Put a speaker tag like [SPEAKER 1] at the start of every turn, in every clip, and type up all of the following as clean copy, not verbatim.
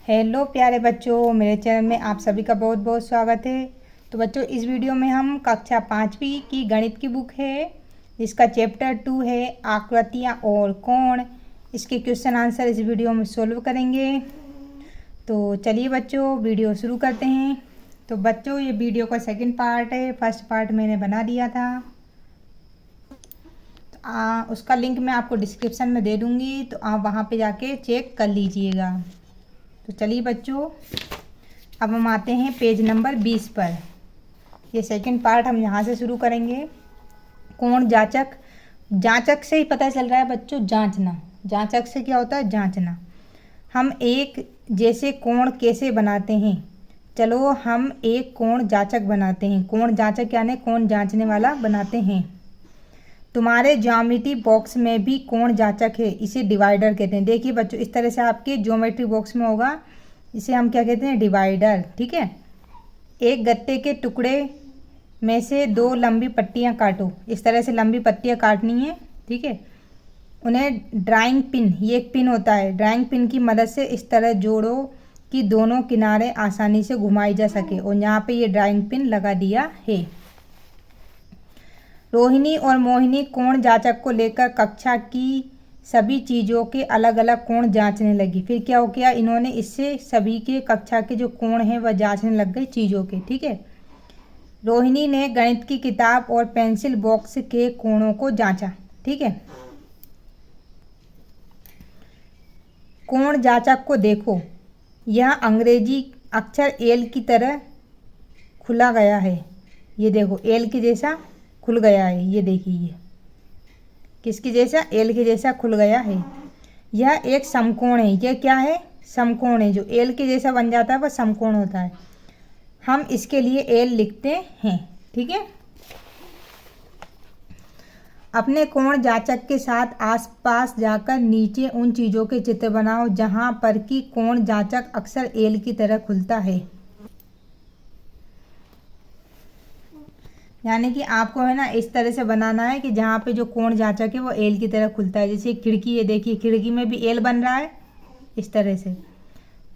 [SPEAKER 1] Hello प्यारे बच्चों, मेरे चैनल में आप सभी का बहुत बहुत स्वागत है। तो बच्चों, इस वीडियो में हम कक्षा 5वीं की गणित की बुक है जिसका चैप्टर 2 है आकृतियाँ और कोण। इसके क्वेश्चन आंसर इस वीडियो में सोल्व करेंगे। तो चलिए बच्चों, वीडियो शुरू करते हैं। तो बच्चों, ये वीडियो का सेकंड पार्ट है। फर्स्ट पार्ट मैंने बना दिया था, तो उसका लिंक मैं आपको डिस्क्रिप्शन में दे दूँगी, तो आप वहाँ पे जाके चेक कर लीजिएगा। तो चलिए बच्चों, अब हम आते हैं पेज नंबर 20 पर। ये सेकंड पार्ट हम यहाँ से शुरू करेंगे। कोण जांचक। जांचक से ही पता चल रहा है बच्चों, जांचना। जांचक से क्या होता है? जांचना। हम एक जैसे कोण कैसे बनाते हैं? चलो हम एक कोण जांचक बनाते हैं। कोण जांचक यानी कोण जांचने वाला बनाते हैं। तुम्हारे ज्योमेट्री बॉक्स में भी कोण जांचक है, इसे डिवाइडर कहते हैं। देखिए बच्चों, इस तरह से आपके ज्योमेट्री बॉक्स में होगा, इसे हम क्या कहते हैं? डिवाइडर। ठीक है। एक गत्ते के टुकड़े में से 2 लंबी पट्टियां काटो। इस तरह से लंबी पट्टियां काटनी है। ठीक है। उन्हें ड्राइंग पिन, ये एक पिन होता है, ड्राइंग पिन की मदद से इस तरह जोड़ो कि दोनों किनारे आसानी से घुमाई जा सके। और यहाँ पे ये ड्राइंग पिन लगा दिया है। रोहिणी और मोहिनी कोण जांचक को लेकर कक्षा की सभी चीज़ों के अलग अलग कोण जांचने लगी। फिर क्या हो गया? इन्होंने इससे सभी के कक्षा के जो कोण हैं वह जांचने लग गए चीज़ों के। ठीक है। रोहिणी ने गणित की किताब और पेंसिल बॉक्स के कोणों को जांचा। ठीक है। कोण जांचक को देखो, यह अंग्रेजी अक्षर एल की तरह खुला गया है। ये देखो, एल के जैसा खुल गया है। ये देखिए, ये किसकी जैसा? एल के जैसा खुल गया है। यह एक समकोण है। यह क्या है? समकोण है। जो एल के जैसा बन जाता है वह समकोण होता है। हम इसके लिए एल लिखते हैं। ठीक है। अपने कोण जांचक के साथ आसपास जाकर नीचे उन चीज़ों के चित्र बनाओ जहां पर कि कोण जांचक अक्सर एल की तरह खुलता है। यानी कि आपको है ना, इस तरह से बनाना है कि जहाँ पे जो कोण जांचक है वो एल की तरह खुलता है। जैसे खिड़की है, देखिए खिड़की में भी एल बन रहा है इस तरह से।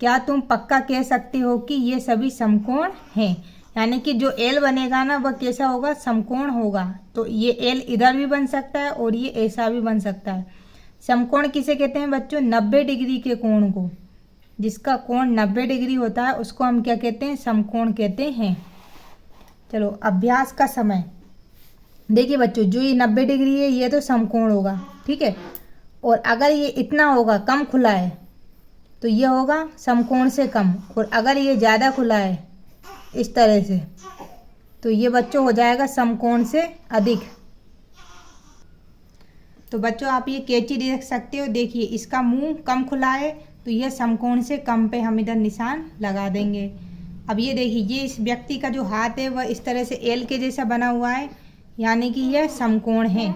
[SPEAKER 1] क्या तुम पक्का कह सकते हो कि ये सभी समकोण हैं? यानी कि जो एल बनेगा ना वह कैसा होगा? समकोण होगा। तो ये एल इधर भी बन सकता है और ये ऐसा भी बन सकता है। समकोण किसे कहते हैं बच्चों? 90 डिग्री के कोण को। जिसका कोण 90 डिग्री होता है उसको हम क्या कहते हैं? समकोण कहते हैं। चलो, अभ्यास का समय। देखिए बच्चों, जो ये 90 डिग्री है ये तो समकोण होगा। ठीक है। और अगर ये इतना होगा, कम खुला है, तो ये होगा समकोण से कम। और अगर ये ज़्यादा खुला है इस तरह से, तो ये बच्चों हो जाएगा समकोण से अधिक। तो बच्चों, आप ये कैंची देख सकते हो। देखिए, इसका मुंह कम खुला है तो यह समकोण से कम पे हम इधर निशान लगा देंगे। अब ये देखिए, ये इस व्यक्ति का जो हाथ है वह इस तरह से एल के जैसा बना हुआ है, यानी कि यह समकोण है।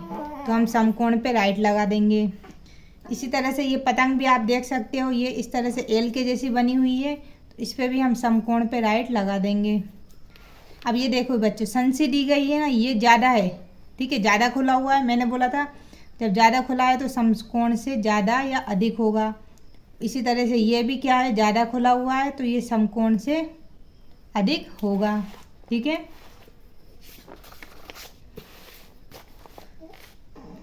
[SPEAKER 1] तो हम समकोण पे राइट लगा देंगे। इसी तरह से ये पतंग भी आप देख सकते हो, ये इस तरह से एल के जैसी बनी हुई है, तो इस पर भी हम समकोण पे राइट लगा देंगे। अब ये देखो बच्चों, सन सी दी गई है ना, ये ज़्यादा है। ठीक है, ज़्यादा खुला हुआ है। मैंने बोला था जब ज़्यादा खुला है तो समकोण से ज़्यादा या अधिक होगा। इसी तरह से ये भी क्या है? ज़्यादा खुला हुआ है तो ये समकोण से अधिक होगा। ठीक है।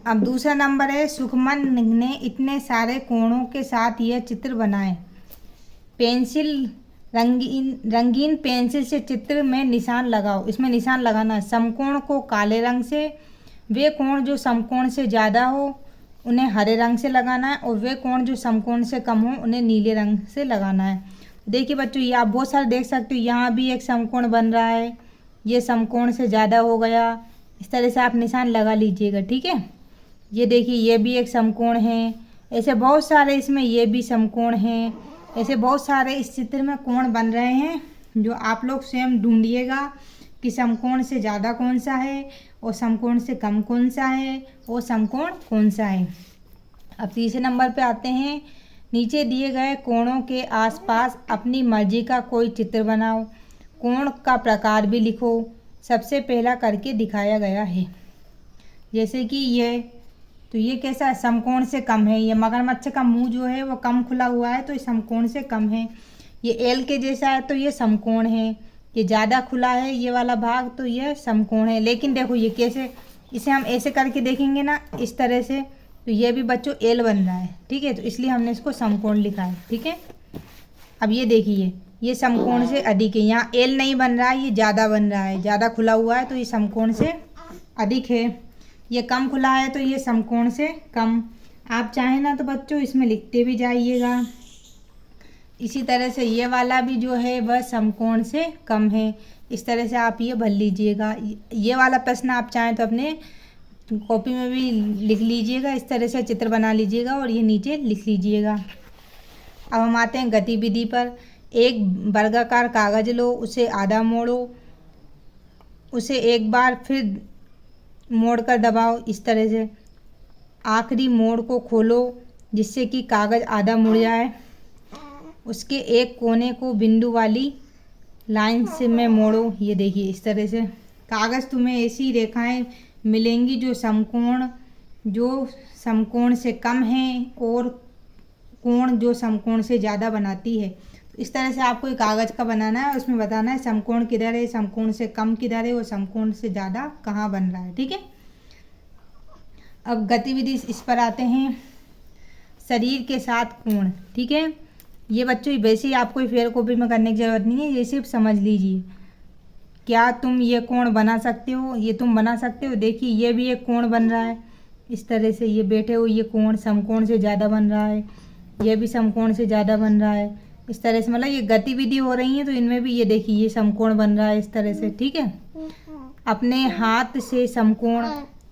[SPEAKER 1] अब दूसरा नंबर है, सुखमन ने इतने सारे कोणों के साथ यह चित्र बनाए। पेंसिल, रंगीन पेंसिल से चित्र में निशान लगाओ। इसमें निशान लगाना है। समकोण को काले रंग से, वे कोण जो समकोण से ज़्यादा हो उन्हें हरे रंग से लगाना है, और वे कोण जो समकोण से कम हो उन्हें नीले रंग से लगाना है। देखिए बच्चों, ये आप बहुत सारे देख सकते हो। यहाँ भी एक समकोण बन रहा है, ये समकोण से ज़्यादा हो गया। इस तरह से आप निशान लगा लीजिएगा। ठीक है। ये देखिए, ये भी एक समकोण है। ऐसे बहुत सारे इसमें ये भी समकोण हैं। ऐसे बहुत सारे इस चित्र में कोण बन रहे हैं, जो आप लोग स्वयं ढूंढिएगा कि समकोण से ज़्यादा कौन सा है और समकोण से कम कौन सा है और समकोण कौन सा है। अब तीसरे नंबर पे आते हैं। नीचे दिए गए कोणों के आसपास अपनी मर्जी का कोई चित्र बनाओ। कोण का प्रकार भी लिखो। सबसे पहला करके दिखाया गया है। जैसे कि ये, तो ये कैसा है? समकोण से कम है। ये मगरमच्छ का मुंह जो है वो कम खुला हुआ है, तो ये समकोण से कम है। ये एल के जैसा है तो ये समकोण है, ये ज़्यादा खुला है ये वाला भाग तो ये समकोण है। लेकिन देखो ये कैसे, इसे हम ऐसे करके देखेंगे ना इस तरह से, तो ये भी बच्चों एल बन रहा है, ठीक है। तो इसलिए हमने इसको समकोण लिखा है, ठीक है। अब ये देखिए ये समकोण से अधिक है, यहाँ एल नहीं बन रहा है, ये ज़्यादा बन रहा है, ज़्यादा खुला हुआ है तो ये समकोण से अधिक है। ये कम खुला है तो ये समकोण से कम। आप चाहें ना तो बच्चों इसमें लिखते भी जाइएगा। इसी तरह से ये वाला भी जो है वह समकोण से कम है। इस तरह से आप ये भर लीजिएगा। ये वाला प्रश्न आप चाहें तो अपने कॉपी में भी लिख लीजिएगा, इस तरह से चित्र बना लीजिएगा और ये नीचे लिख लीजिएगा। अब हम आते हैं गतिविधि पर। एक वर्गाकार कागज लो, उसे आधा मोड़ो, उसे एक बार फिर मोड़कर दबाओ इस तरह से। आखिरी मोड़ को खोलो जिससे कि कागज आधा मुड़ जाए। उसके एक कोने को बिंदु वाली लाइन से में मोड़ो। ये देखिए इस तरह से कागज़ तुम्हें ऐसी रेखाएं मिलेंगी जो समकोण से कम है और कोण जो समकोण से ज़्यादा बनाती है। इस तरह से आपको एक कागज़ का बनाना है, उसमें बताना है समकोण किधर है, समकोण से कम किधर है और समकोण से ज़्यादा कहाँ बन रहा है, ठीक है। अब गतिविधि इस पर आते हैं, शरीर के साथ कोण, ठीक है। ये बच्चों वैसे ही आपको फेयर कॉपी में करने की ज़रूरत नहीं है, ये सिर्फ समझ लीजिए। क्या तुम ये कोण बना सकते हो? ये तुम बना सकते हो। देखिए ये भी एक कोण बन रहा है इस तरह से, ये बैठे हुए ये कोण समकोण से ज़्यादा बन रहा है, ये भी समकोण से ज़्यादा बन रहा है। इस तरह से मतलब ये गतिविधि हो रही है तो इनमें भी ये देखिए ये समकोण बन रहा है इस तरह से, ठीक है। अपने हाथ से समकोण,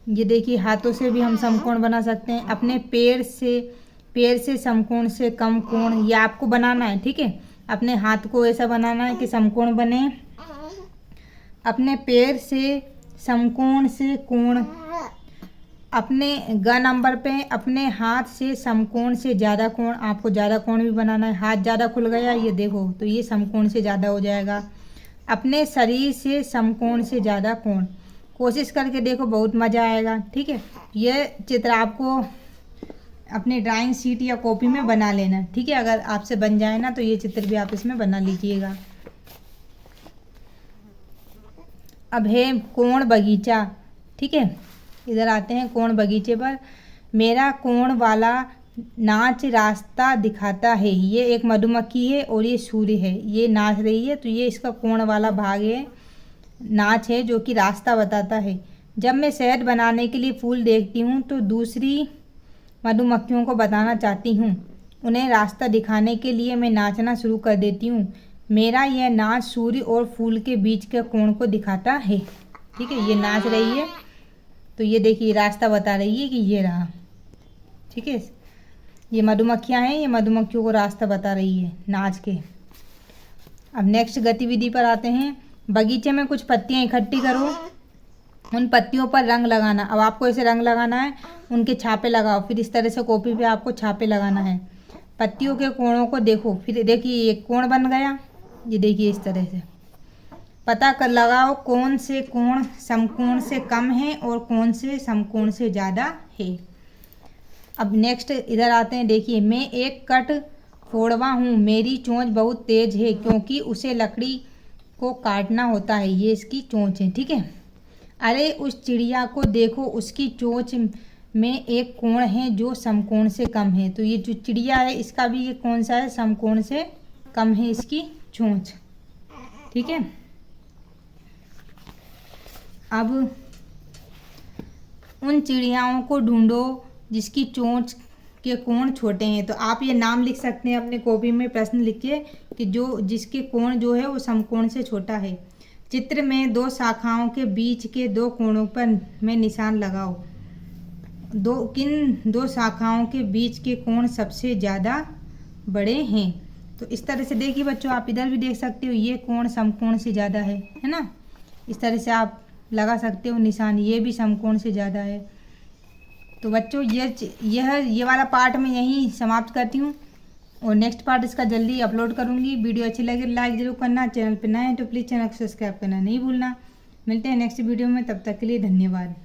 [SPEAKER 1] ये देखिए हाथों से भी हम समकोण बना सकते हैं। अपने पैर से समकोण से कम कोण, ये आपको बनाना है, ठीक है। अपने हाथ को ऐसा बनाना है कि समकोण बने। अपने पैर से समकोण से कोण, अपने ग नंबर पे अपने हाथ से समकोण से ज़्यादा कोण, आपको ज़्यादा कोण भी बनाना है। हाथ ज़्यादा खुल गया ये देखो तो ये समकोण से ज़्यादा हो जाएगा। अपने शरीर से समकोण से ज़्यादा कोण, कोशिश करके देखो बहुत मज़ा आएगा, ठीक है। ये चित्र आपको अपनी ड्राइंग शीट या कॉपी में बना लेना, ठीक है। अगर आपसे बन जाए ना तो ये चित्र भी आप इसमें बना लीजिएगा। अब है कोण बगीचा, ठीक है। इधर आते हैं कोण बगीचे पर। मेरा कोण वाला नाच रास्ता दिखाता है। ये एक मधुमक्खी है और ये सूर्य है, ये नाच रही है तो ये इसका कोण वाला भाग है, नाच है जो कि रास्ता बताता है। जब मैं शहद बनाने के लिए फूल देखती हूँ तो दूसरी मधुमक्खियों को बताना चाहती हूँ, उन्हें रास्ता दिखाने के लिए मैं नाचना शुरू कर देती हूँ। मेरा यह नाच सूर्य और फूल के बीच के कोण को दिखाता है, ठीक है। ये नाच रही है तो ये देखिए रास्ता बता रही है कि ये रहा, ठीक है। ये मधुमक्खियाँ हैं, ये मधुमक्खियों को रास्ता बता रही है नाच के। अब नेक्स्ट गतिविधि पर आते हैं। बगीचे में कुछ पत्तियाँ इकट्ठी करो, उन पत्तियों पर रंग लगाना। अब आपको ऐसे रंग लगाना है, उनके छापे लगाओ, फिर इस तरह से कॉपी पे आपको छापे लगाना है। पत्तियों के कोणों को देखो, फिर देखिए एक कोण बन गया, ये देखिए इस तरह से पता कर लगाओ कौन से कोण समकोण से कम है और कौन से समकोण से ज़्यादा है। अब नेक्स्ट इधर आते हैं। देखिए मैं एक कट फोड़वा हूँ, मेरी चोंच बहुत तेज है क्योंकि उसे लकड़ी को काटना होता है। ये इसकी चोंच है, ठीक है। अरे उस चिड़िया को देखो, उसकी चोंच में एक कोण है जो समकोण से कम है। तो ये जो चिड़िया है इसका भी ये कौन सा है, समकोण से कम है इसकी चोंच, ठीक है। अब उन चिड़ियाओं को ढूंढो जिसकी चोंच के कोण छोटे हैं। तो आप ये नाम लिख सकते हैं अपने कॉपी में, प्रश्न लिखिए कि जो जिसके कोण जो है वो समकोण से छोटा है। चित्र में दो शाखाओं के बीच के दो कोणों पर में निशान लगाओ। किन दो शाखाओं के बीच के कोण सबसे ज़्यादा बड़े हैं। तो इस तरह से देखिए बच्चों, आप इधर भी देख सकते हो ये कोण समकोण से ज़्यादा है ना। इस तरह से आप लगा सकते हो निशान, ये भी समकोण से ज़्यादा है। तो बच्चों ये वाला पार्ट मैं यहीं समाप्त करती हूँ और नेक्स्ट पार्ट इसका जल्दी अपलोड करूँगी। वीडियो अच्छी लगे लाइक ज़रूर करना, चैनल पर नए हैं तो प्लीज़ चैनल को सब्सक्राइब करना नहीं भूलना। मिलते हैं नेक्स्ट वीडियो में, तब तक के लिए धन्यवाद।